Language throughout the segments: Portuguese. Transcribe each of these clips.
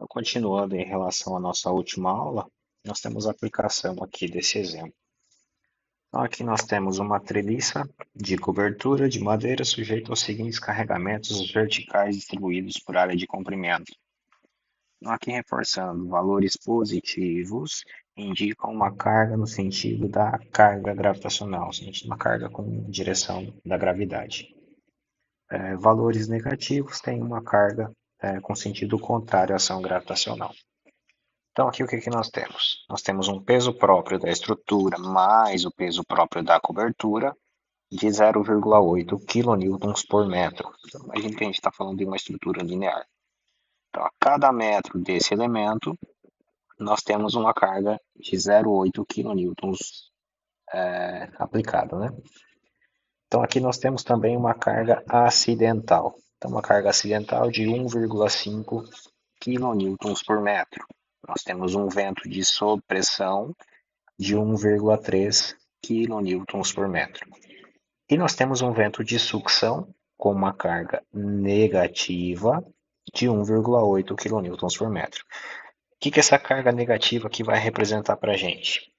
Continuando em relação à nossa última aula, nós temos a aplicação aqui desse exemplo. Então, aqui nós temos uma treliça de cobertura de madeira sujeita aos seguintes carregamentos verticais distribuídos por área de comprimento. Então, aqui reforçando, valores positivos indicam uma carga no sentido da carga gravitacional, uma carga com direção da gravidade. Valores negativos têm uma carga com sentido contrário à ação gravitacional. Então, aqui o que nós temos? Nós temos um peso próprio da estrutura mais o peso próprio da cobertura de 0,8 kN por metro. Então, imagine que a gente está falando de uma estrutura linear. Então, a cada metro desse elemento, nós temos uma carga de 0,8 kN aplicada, né? Então, aqui nós temos também uma carga acidental. Então, uma carga acidental de 1,5 kN por metro. Nós temos um vento de sobrepressão de 1,3 kN por metro. E nós temos um vento de sucção com uma carga negativa de 1,8 kN por metro. O que essa carga negativa aqui vai representar para a gente?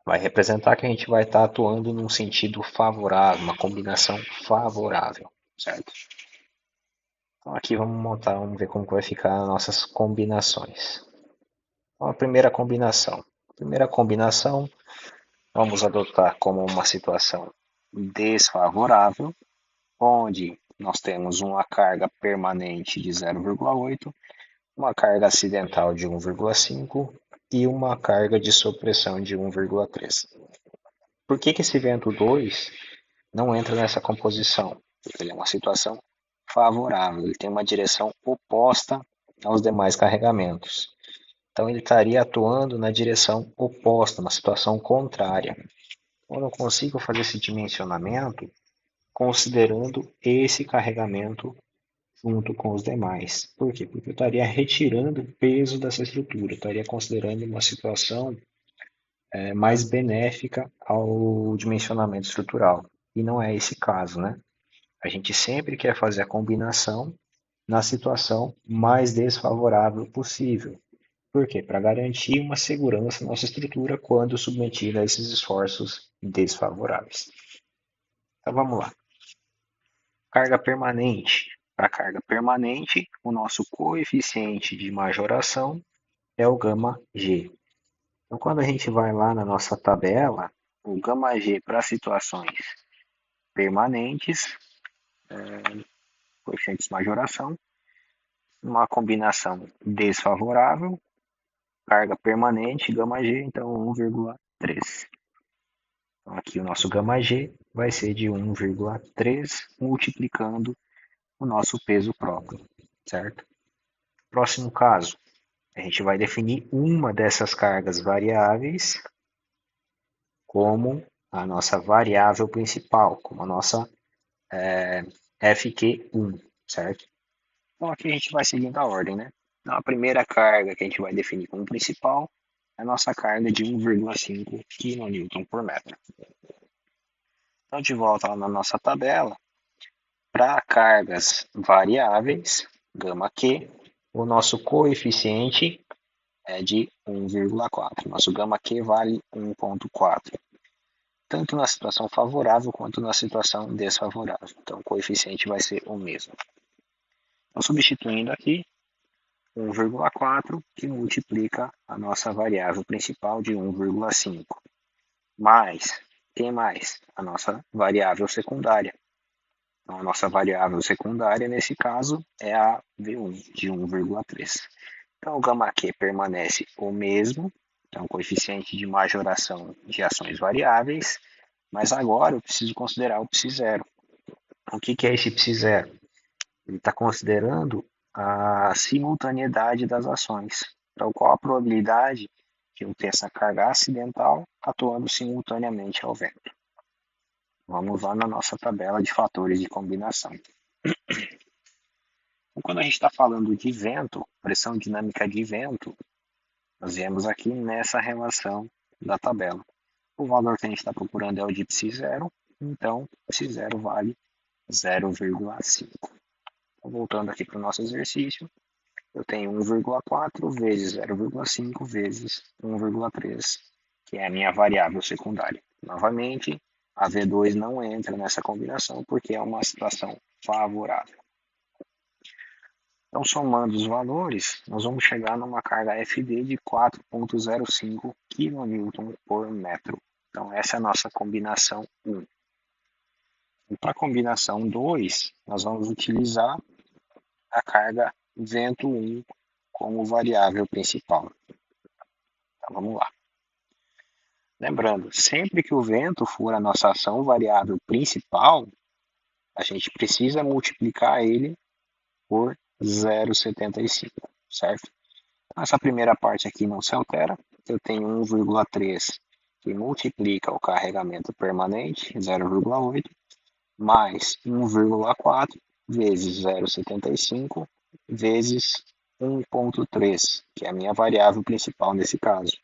Vai representar que a gente vai estar atuando num sentido favorável, uma combinação favorável, certo? Então aqui vamos ver como vai ficar as nossas combinações. Então, a primeira combinação. Vamos adotar como uma situação desfavorável, onde nós temos uma carga permanente de 0,8, uma carga acidental de 1,5 e uma carga de sobrepressão de 1,3. Por que esse vento 2 não entra nessa composição? Porque ele é uma situação favorável, ele tem uma direção oposta aos demais carregamentos. Então ele estaria atuando na direção oposta, uma situação contrária. Eu não consigo fazer esse dimensionamento considerando esse carregamento junto com os demais. Por quê? Porque eu estaria retirando o peso dessa estrutura, eu estaria considerando uma situação mais benéfica ao dimensionamento estrutural. E não é esse caso, né? A gente sempre quer fazer a combinação na situação mais desfavorável possível. Por quê? Para garantir uma segurança na nossa estrutura quando submetida a esses esforços desfavoráveis. Então vamos lá. Carga permanente. Para carga permanente, o nosso coeficiente de majoração é o gama G. Então, quando a gente vai lá na nossa tabela, o gama G para situações permanentes, coeficientes de majoração, uma combinação desfavorável, carga permanente, gama G, então 1,3. Então, aqui o nosso gama G vai ser de 1,3 multiplicando o nosso peso próprio, certo? Próximo caso, a gente vai definir uma dessas cargas variáveis como a nossa variável principal, como a nossa FQ1, certo? Então aqui a gente vai seguindo a ordem, né? Então, a primeira carga que a gente vai definir como principal é a nossa carga de 1,5 kN por metro. Então, de volta lá na nossa tabela, para cargas variáveis, gama Q, o nosso coeficiente é de 1,4. Nosso gama Q vale 1,4. Tanto na situação favorável quanto na situação desfavorável. Então, o coeficiente vai ser o mesmo. Então, substituindo aqui, 1,4 que multiplica a nossa variável principal de 1,5. Mais, tem mais? A nossa variável secundária. Então, a nossa variável secundária, nesse caso, é a V1, de 1,3. Então, o gama Q permanece o mesmo, então, o coeficiente de majoração de ações variáveis, mas agora eu preciso considerar o psi0. O que é esse psi0? Ele está considerando a simultaneidade das ações. Então, qual a probabilidade de eu ter essa carga acidental atuando simultaneamente ao vento? Vamos lá na nossa tabela de fatores de combinação. Então, quando a gente está falando de vento, pressão dinâmica de vento, nós viemos aqui nessa relação da tabela. O valor que a gente está procurando é o de psi0, então psi0 vale 0,5. Então, voltando aqui para o nosso exercício, eu tenho 1,4 vezes 0,5 vezes 1,3, que é a minha variável secundária. Novamente, a V2 não entra nessa combinação porque é uma situação favorável. Então, somando os valores, nós vamos chegar numa carga FD de 4,05 kN por metro. Então, essa é a nossa combinação 1. E para a combinação 2, nós vamos utilizar a carga vento 1 como variável principal. Então, vamos lá. Lembrando, sempre que o vento for a nossa ação variável principal, a gente precisa multiplicar ele por 0,75, certo? Essa primeira parte aqui não se altera. Eu tenho 1,3 que multiplica o carregamento permanente, 0,8, mais 1,4 vezes 0,75 vezes 1,3, que é a minha variável principal nesse caso.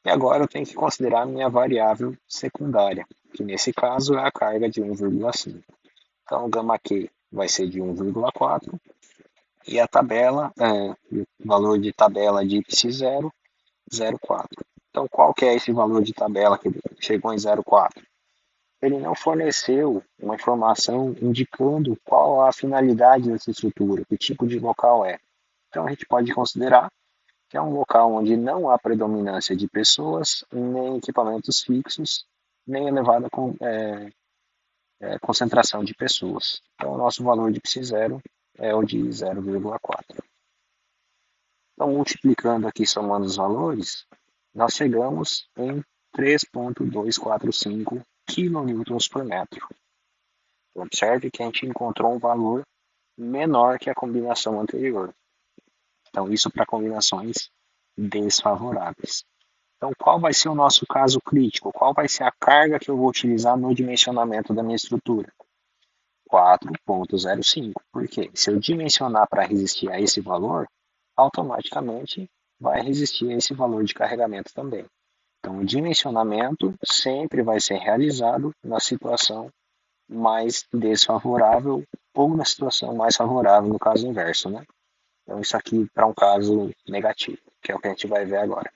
E agora eu tenho que considerar a minha variável secundária, que nesse caso é a carga de 1,5. Então, o γ Q vai ser de 1,4 e a tabela, o valor de tabela de π0, 0,4. Então, qual que é esse valor de tabela que chegou em 0,4? Ele não forneceu uma informação indicando qual a finalidade dessa estrutura, que tipo de local é. Então, a gente pode considerar que é um local onde não há predominância de pessoas, nem equipamentos fixos, nem elevada concentração de pessoas. Então, o nosso valor de π0 é o de 0,4. Então, multiplicando aqui, somando os valores, nós chegamos em 3,245 kN por metro. Observe que a gente encontrou um valor menor que a combinação anterior. Então, isso para combinações desfavoráveis. Então, qual vai ser o nosso caso crítico? Qual vai ser a carga que eu vou utilizar no dimensionamento da minha estrutura? 4,05. Por quê? Se eu dimensionar para resistir a esse valor, automaticamente vai resistir a esse valor de carregamento também. Então, o dimensionamento sempre vai ser realizado na situação mais desfavorável ou na situação mais favorável, no caso inverso, né? Então, isso aqui para um caso negativo, que é o que a gente vai ver agora.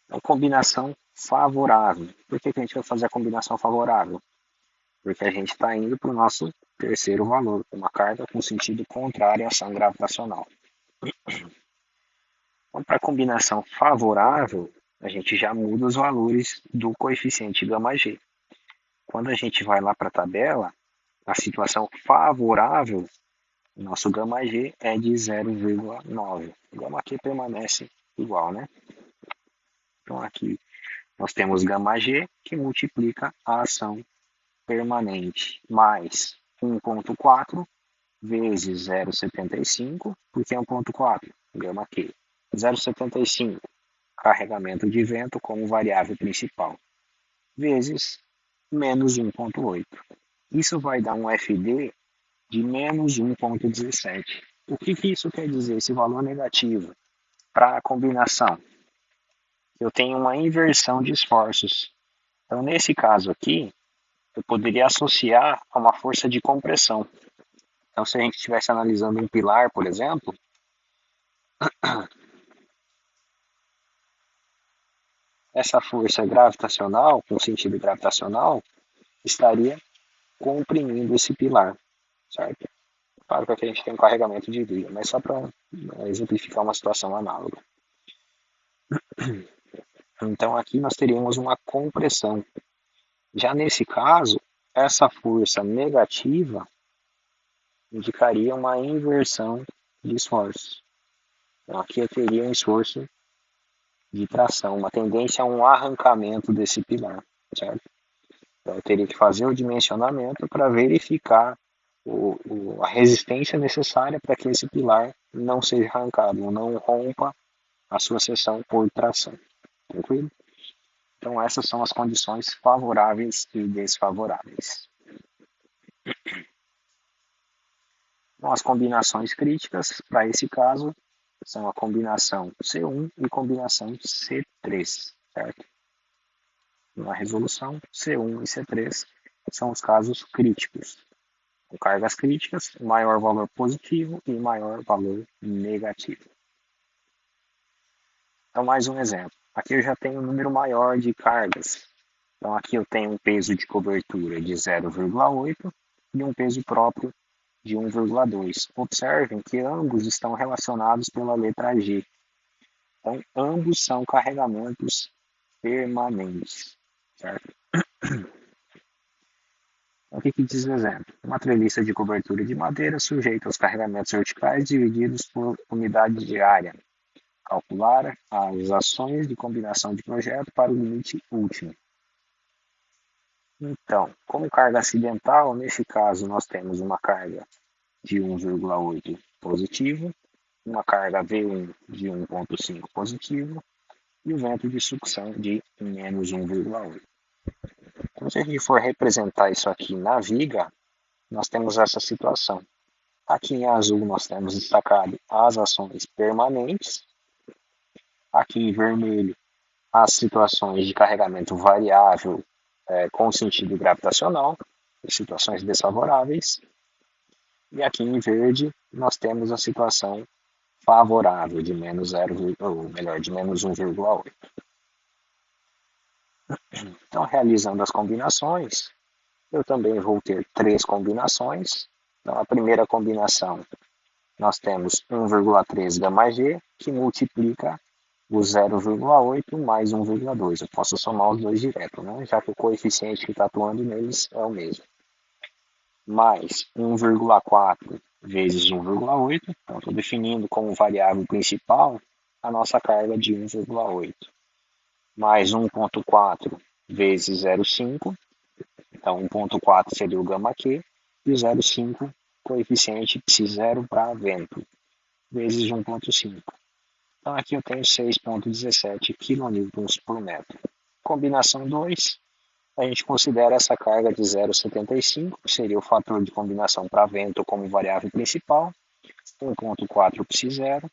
Então, combinação favorável. Por que a gente vai fazer a combinação favorável? Porque a gente está indo para o nosso terceiro valor, uma carga com sentido contrário à ação gravitacional. Então, para a combinação favorável, a gente já muda os valores do coeficiente γg. Quando a gente vai lá para a tabela, a situação favorável, nosso γg é de 0,9. O γq permanece igual, né? Então, aqui nós temos γg que multiplica a ação permanente mais 1,4 vezes 0,75, porque é 1,4, γq. 0,75, carregamento de vento como variável principal, vezes menos 1,8. Isso vai dar um FD de menos 1,17. O que isso quer dizer, esse valor negativo? Para a combinação, eu tenho uma inversão de esforços. Então, nesse caso aqui, eu poderia associar a uma força de compressão. Então, se a gente estivesse analisando um pilar, por exemplo, essa força gravitacional, com sentido gravitacional, estaria comprimindo esse pilar, certo? Claro que aqui a gente tem um carregamento de via, mas só para exemplificar uma situação análoga. Então, aqui nós teríamos uma compressão. Já nesse caso, essa força negativa indicaria uma inversão de esforço. Então, aqui eu teria um esforço de tração, uma tendência a um arrancamento desse pilar, certo? Então, eu teria que fazer o dimensionamento para verificar a resistência necessária para que esse pilar não seja arrancado, não rompa a sua seção por tração. Tranquilo? Então, essas são as condições favoráveis e desfavoráveis. Então, as combinações críticas para esse caso são a combinação C1 e combinação C3, certo? Na resolução, C1 e C3 são os casos críticos. Com cargas críticas, maior valor positivo e maior valor negativo. Então, mais um exemplo. Aqui eu já tenho um número maior de cargas. Então, aqui eu tenho um peso de cobertura de 0,8 e um peso próprio de 1,2. Observem que ambos estão relacionados pela letra G. Então, ambos são carregamentos permanentes, certo? Então, o que diz o exemplo? Uma treliça de cobertura de madeira sujeita aos carregamentos verticais divididos por unidade de área. Calcular as ações de combinação de projeto para o limite último. Então, como carga acidental, nesse caso nós temos uma carga de 1,8 positivo, uma carga V1 de 1,5 positivo e o vento de sucção de menos 1,8. Então, se a gente for representar isso aqui na viga, nós temos essa situação. Aqui em azul nós temos destacado as ações permanentes, aqui em vermelho as situações de carregamento variável com sentido gravitacional, situações desfavoráveis, e aqui em verde nós temos a situação favorável de menos 0, ou melhor, de menos 1,8. Então, realizando as combinações, eu também vou ter 3 combinações. Então, a primeira combinação, nós temos 1,3 gama G, que multiplica o 0,8 mais 1,2. Eu posso somar os dois direto, né? Já que o coeficiente que está atuando neles é o mesmo. Mais 1,4 vezes 1,8. Então, estou definindo como variável principal a nossa carga de 1,8. Mais 1,4 vezes 0,5. Então, 1,4 seria o gama Q. E o 0,5, coeficiente psi0 para vento, vezes 1,5. Então, aqui eu tenho 6,17 kN por metro. Combinação 2, a gente considera essa carga de 0,75, que seria o fator de combinação para vento como variável principal, 1,4 psi0,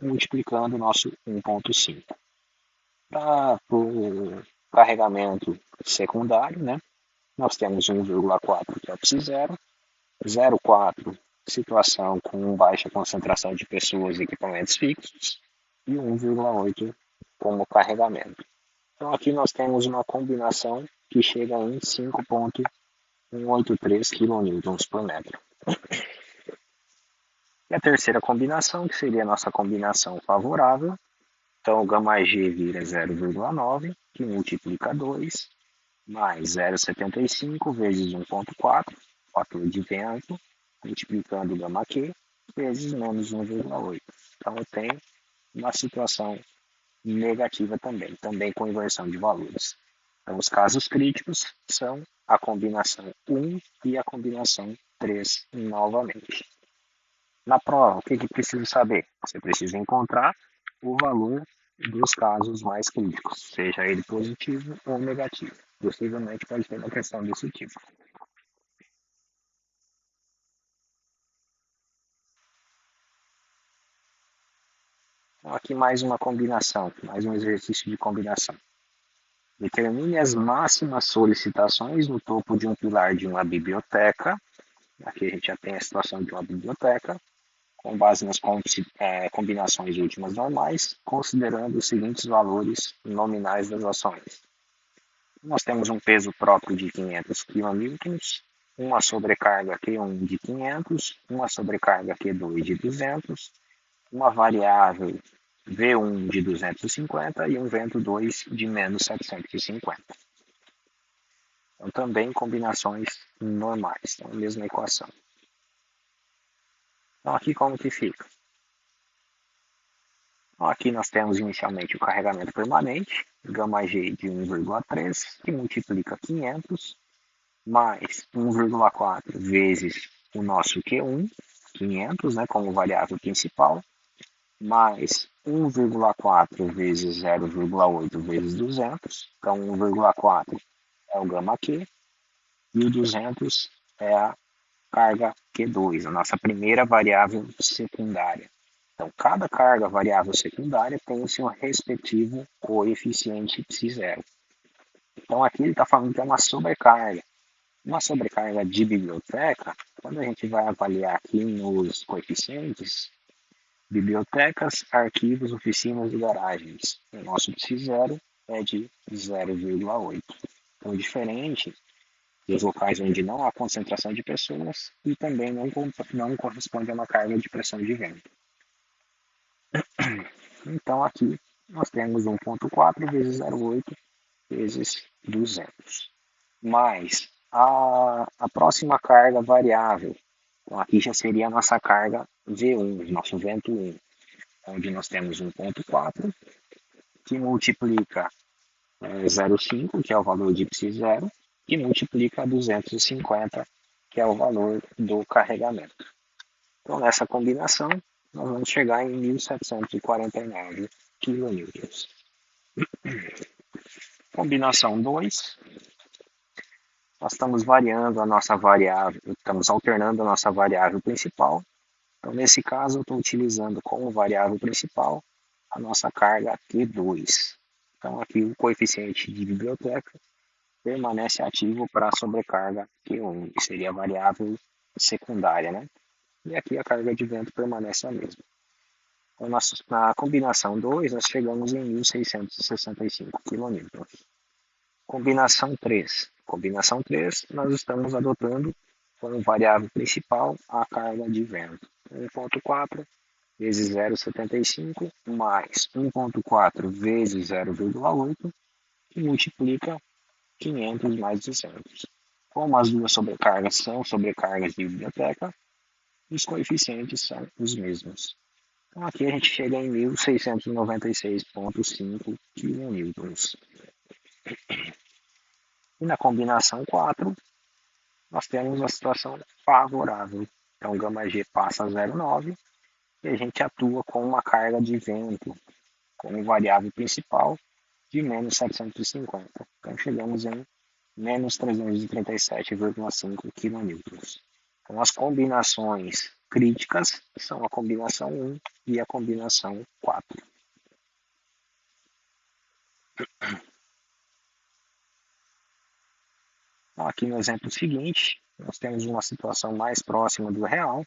multiplicando o nosso 1,5. Para o carregamento secundário, né, nós temos 1,4 que é o psi0, 0,4 situação com baixa concentração de pessoas e equipamentos fixos, e 1,8 como carregamento. Então aqui nós temos uma combinação que chega em 5,183 kN por metro. E a terceira combinação, que seria a nossa combinação favorável, então o gama G vira 0,9, que multiplica 2, mais 0,75 vezes 1,4, fator de vento, multiplicando o gama Q, vezes menos 1,8. Então eu tenho uma situação negativa também com inversão de valores. Então, os casos críticos são a combinação 1 e a combinação 3 novamente. Na prova, o que precisa saber? Você precisa encontrar o valor dos casos mais críticos, seja ele positivo ou negativo. Possivelmente pode ter uma questão desse tipo. Então, aqui mais uma combinação, mais um exercício de combinação. Determine as máximas solicitações no topo de um pilar de uma biblioteca. Aqui a gente já tem a situação de uma biblioteca, com base nas combinações últimas normais, considerando os seguintes valores nominais das ações. Nós temos um peso próprio de 500 kN, uma sobrecarga Q1 de 500, uma sobrecarga Q2 de 200, uma variável V1 de 250 e um vento 2 de menos 750. Então, também combinações normais, então, a mesma equação. Então, aqui como que fica? Então, aqui nós temos inicialmente o carregamento permanente, gama G de 1,3, que multiplica 500, mais 1,4 vezes o nosso Q1, 500, né, como variável principal, mais 1,4 vezes 0,8 vezes 200, então 1,4 é o gama Q, e o 200 é a carga Q2, a nossa primeira variável secundária. Então, cada carga variável secundária tem o seu respectivo coeficiente psi0. Então, aqui ele está falando que é uma sobrecarga. Uma sobrecarga de biblioteca, Quando a gente vai avaliar aqui nos coeficientes, bibliotecas, arquivos, oficinas e garagens, o nosso psi0 é de 0,8. Então, diferente dos locais onde não há concentração de pessoas e também não corresponde a uma carga de pressão de vento. Então, aqui nós temos 1,4 vezes 0,8 vezes 200. Mais a próxima carga variável. Então, aqui já seria a nossa carga V1, nosso vento 1, onde nós temos 1,4, que multiplica 0,5, que é o valor de psi0, que multiplica 250, que é o valor do carregamento. Então, nessa combinação, nós vamos chegar em 1.749 kN. Combinação 2, nós estamos variando a nossa variável, estamos alternando a nossa variável principal. Então, nesse caso, eu estou utilizando como variável principal a nossa carga Q2. Então, aqui o coeficiente de biblioteca permanece ativo para a sobrecarga Q1, que seria a variável secundária, né? E aqui a carga de vento permanece a mesma. Então, na combinação 2, nós chegamos em 1.665 kN. Combinação 3. Combinação 3, nós estamos adotando como variável principal a carga de vento. 1,4 vezes 0,75 mais 1,4 vezes 0,8, que multiplica 500 mais 200. Como as duas sobrecargas são sobrecargas de biblioteca, os coeficientes são os mesmos. Então aqui a gente chega em 1.696,5 kN. E na combinação 4, nós temos uma situação favorável. Então, gama G passa a 0,9 e a gente atua com uma carga de vento como variável principal de menos 750. Então, chegamos em menos 337,5 kN. Então, as combinações críticas são a combinação 1 e a combinação 4. Então, aqui no exemplo seguinte, nós temos uma situação mais próxima do real,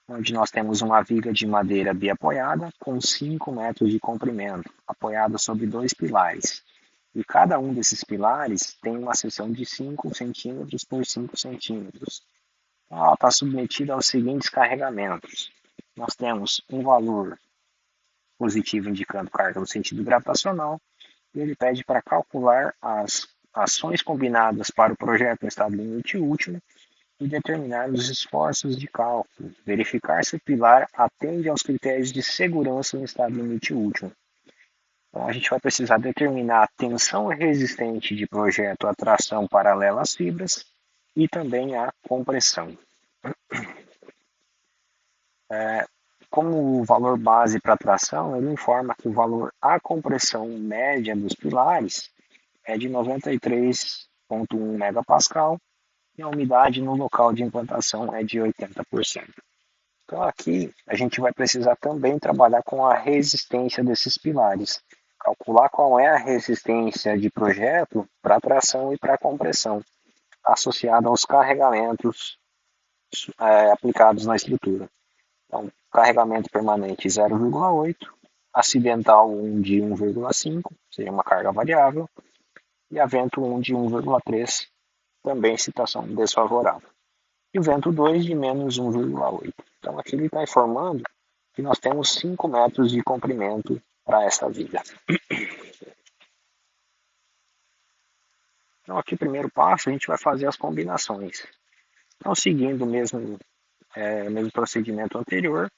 onde nós temos uma viga de madeira biapoiada com 5 metros de comprimento, apoiada sobre 2 pilares. E cada um desses pilares tem uma seção de 5 centímetros por 5 centímetros. Então, ela está submetida aos seguintes carregamentos. Nós temos um valor positivo indicando carga no sentido gravitacional, e ele pede para calcular as ações combinadas para o projeto no estado limite último e determinar os esforços de cálculo, verificar se o pilar atende aos critérios de segurança no estado limite último. Então, a gente vai precisar determinar a tensão resistente de projeto à tração paralela às fibras e também a compressão. Como o valor base para a tração, ele informa que o valor A compressão média dos pilares é de 93,1 megapascal e a umidade no local de implantação é de 80%. Então aqui a gente vai precisar também trabalhar com a resistência desses pilares, calcular qual é a resistência de projeto para tração e para compressão, associada aos carregamentos aplicados na estrutura. Então, carregamento permanente 0,8, acidental 1 de 1,5, seria uma carga variável, e a vento 1 de 1,3, também situação desfavorável. E o vento 2 de menos 1,8. Então aqui ele está informando que nós temos 5 metros de comprimento para essa viga. Então aqui, primeiro passo, a gente vai fazer as combinações. Então, seguindo o mesmo procedimento anterior,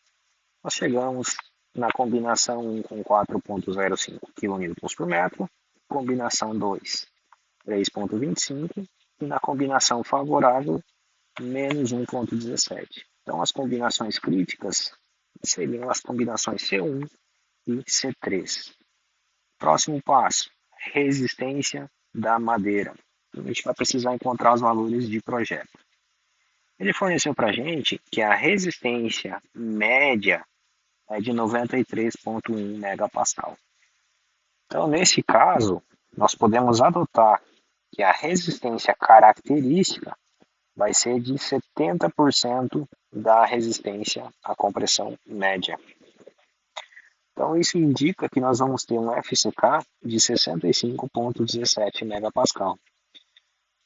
nós chegamos na combinação 1 com 4,05 kN por metro, combinação 2, 3,25 e na combinação favorável, menos 1,17. Então, as combinações críticas seriam as combinações C1 e C3. Próximo passo, resistência da madeira. A gente vai precisar encontrar os valores de projeto. Ele forneceu para a gente que a resistência média é de 93,1 megapascal. Então, nesse caso, nós podemos adotar que a resistência característica vai ser de 70% da resistência à compressão média. Então, isso indica que nós vamos ter um FCK de 65,17 megapascal.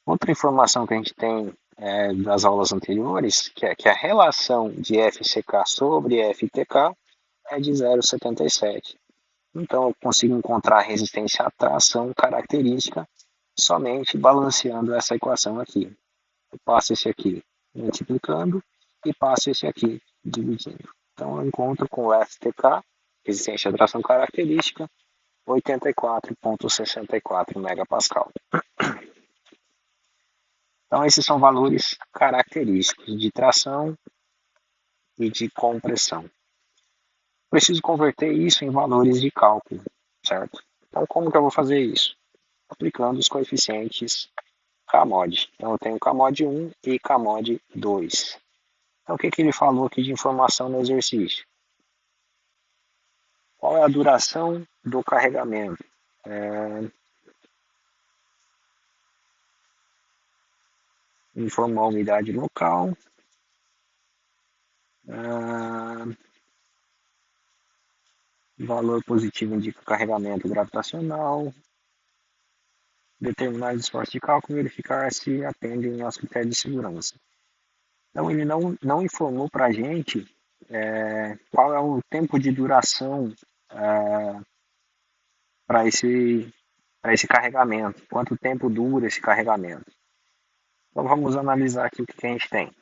Outra informação que a gente tem das aulas anteriores, que a relação de FCK sobre FTK é de 0,77. Então, eu consigo encontrar a resistência à tração característica somente balanceando essa equação aqui. Eu passo esse aqui multiplicando e passo esse aqui dividindo. Então, eu encontro com o FTK, resistência à tração característica, 84,64 megapascal. Então, esses são valores característicos de tração e de compressão. Preciso converter isso em valores de cálculo, certo? Então, como que eu vou fazer isso? Aplicando os coeficientes Kmod. Então, eu tenho Kmod 1 e Kmod 2. Então, o que ele falou aqui de informação no exercício? Qual é a duração do carregamento? Informou a umidade local. Valor positivo indica carregamento gravitacional. Determinar os esforços de cálculo e verificar se atendem aos critérios de segurança. Então, ele não informou para a gente qual é o tempo de duração para esse carregamento, quanto tempo dura esse carregamento. Então, vamos analisar aqui o que a gente tem.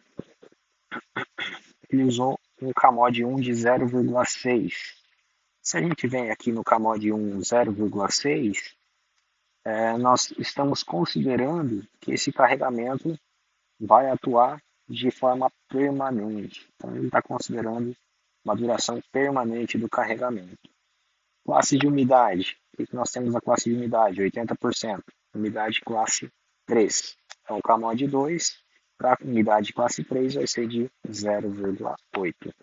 Ele usou um Kmod 1 de 0,6. Se a gente vem aqui no Kmod 1 0,6, nós estamos considerando que esse carregamento vai atuar de forma permanente. Então, ele está considerando uma duração permanente do carregamento. Classe de umidade. O que nós temos na classe de umidade? 80%. Umidade classe 3. Então, o Kmod 2 para a umidade classe 3 vai ser de 0,8.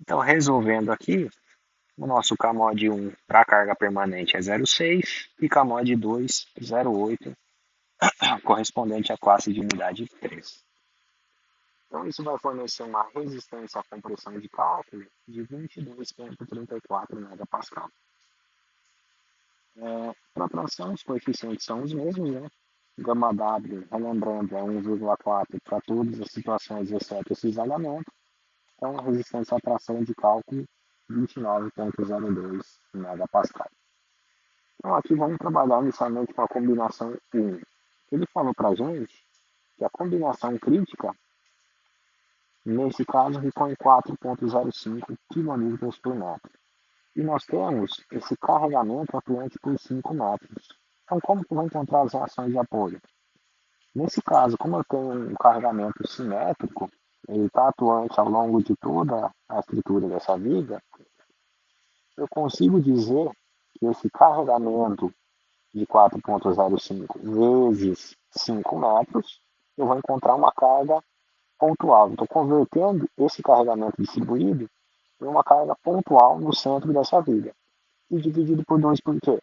Então, resolvendo aqui, o nosso Kmod 1 para a carga permanente é 0,6 e Kmod 2, 0,8, correspondente à classe de umidade 3. Então, isso vai fornecer uma resistência à compressão de cálculo de 22,34 megapascal. Para a tração, os coeficientes são os mesmos, né? Gama W, relembrando, é 1,4 para todas as situações, exceto esse isolamento. Então, a resistência à tração de cálculo, 29,02 megapascal. Então, aqui vamos trabalhar inicialmente com a combinação 1. Ele falou para a gente que a combinação crítica, nesse caso, ficou em 4,05 kN por metro. E nós temos esse carregamento atuante por 5 metros. Então, como que eu vou encontrar as reações de apoio? Nesse caso, como eu tenho um carregamento simétrico, ele está atuante ao longo de toda a estrutura dessa viga, eu consigo dizer que esse carregamento de 4,05 vezes 5 metros, eu vou encontrar uma carga pontual. Estou convertendo esse carregamento distribuído em uma carga pontual no centro dessa viga. E dividido por 2 por quê?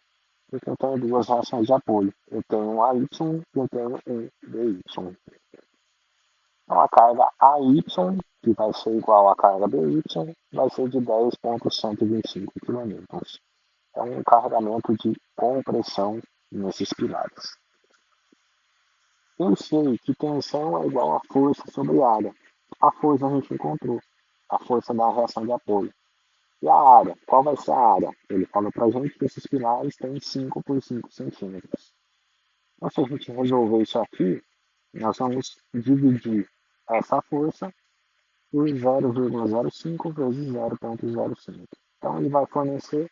Porque eu tenho duas reações de apoio. Eu tenho um AY e eu tenho um BY. Então a carga AY, que vai ser igual à carga BY, vai ser de 10,125 kN. É um carregamento de compressão nesses pilares. Eu sei que tensão é igual a força sobre área. A força a gente encontrou, a força da reação de apoio. E a área? Qual vai ser a área? Ele falou para a gente que esses pilares têm 5 por 5 centímetros. Então, se a gente resolver isso aqui, nós vamos dividir essa força por 0,05 vezes 0,05. Então, ele vai fornecer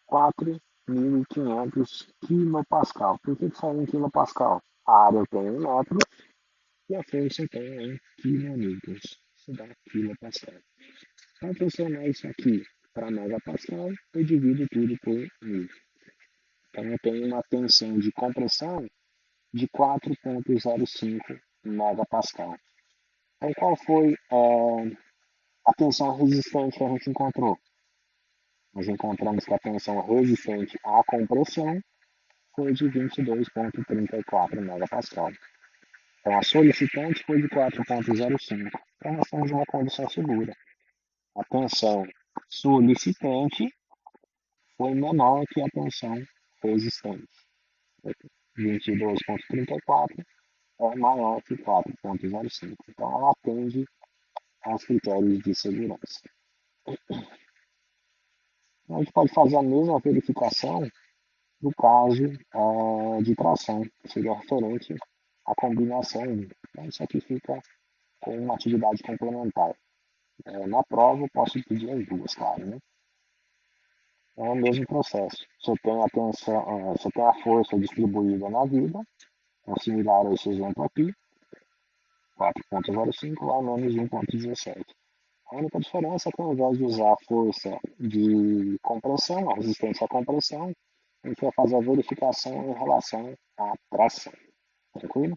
4.500 kPa. Por que só em kPa? A área eu tenho em metros e a força eu tenho em kN. Isso dá kPa. Para transformar isso aqui para megapascal, eu divido tudo por 1.000. Então, eu tenho uma tensão de compressão de 4,05 megapascal. Então, qual foi a tensão resistente que a gente encontrou? Nós encontramos que a tensão resistente à compressão foi de 22,34 megapascal. Então, a solicitante foi de 4,05. Então, nós temos uma condição segura. A tensão solicitante foi menor que a tensão resistente. 22,34 é maior que 4,05. Então, ela atende aos critérios de segurança. A gente pode fazer a mesma verificação no caso de tração, que seria referente à combinação 1. Então, isso aqui fica com uma atividade complementar. Na prova, eu posso pedir as duas, claro, né? É o mesmo processo. Você tem a tensão, você tem a força distribuída na vida, similar a esse exemplo aqui, 4,05 lá menos 1,17. A única diferença é que ao invés de usar a força de compressão, a resistência à compressão, a gente vai fazer a verificação em relação à tração. Tranquilo?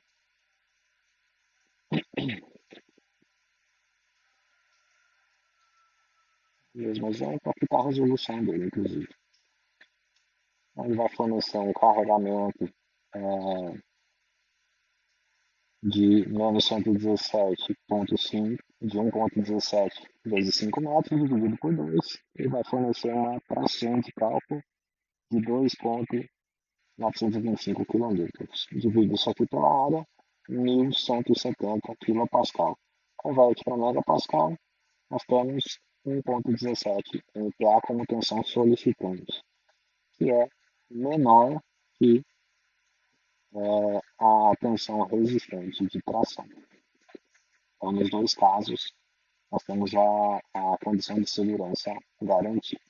Mesmo exemplo, aqui está a resolução dele, inclusive. Ele vai fornecer um carregamento de menos 117,5, de 1,17 vezes 5 metros, dividido por 2, ele vai fornecer uma tração de cálculo de 2,925 kN. Divide isso aqui pela área, 1.170 kPa. Converte para megapascal, nós temos 1,17 MPa como tensão solicitante, que é menor que a tensão resistente de tração. Então, nos dois casos, nós temos a condição de segurança garantida.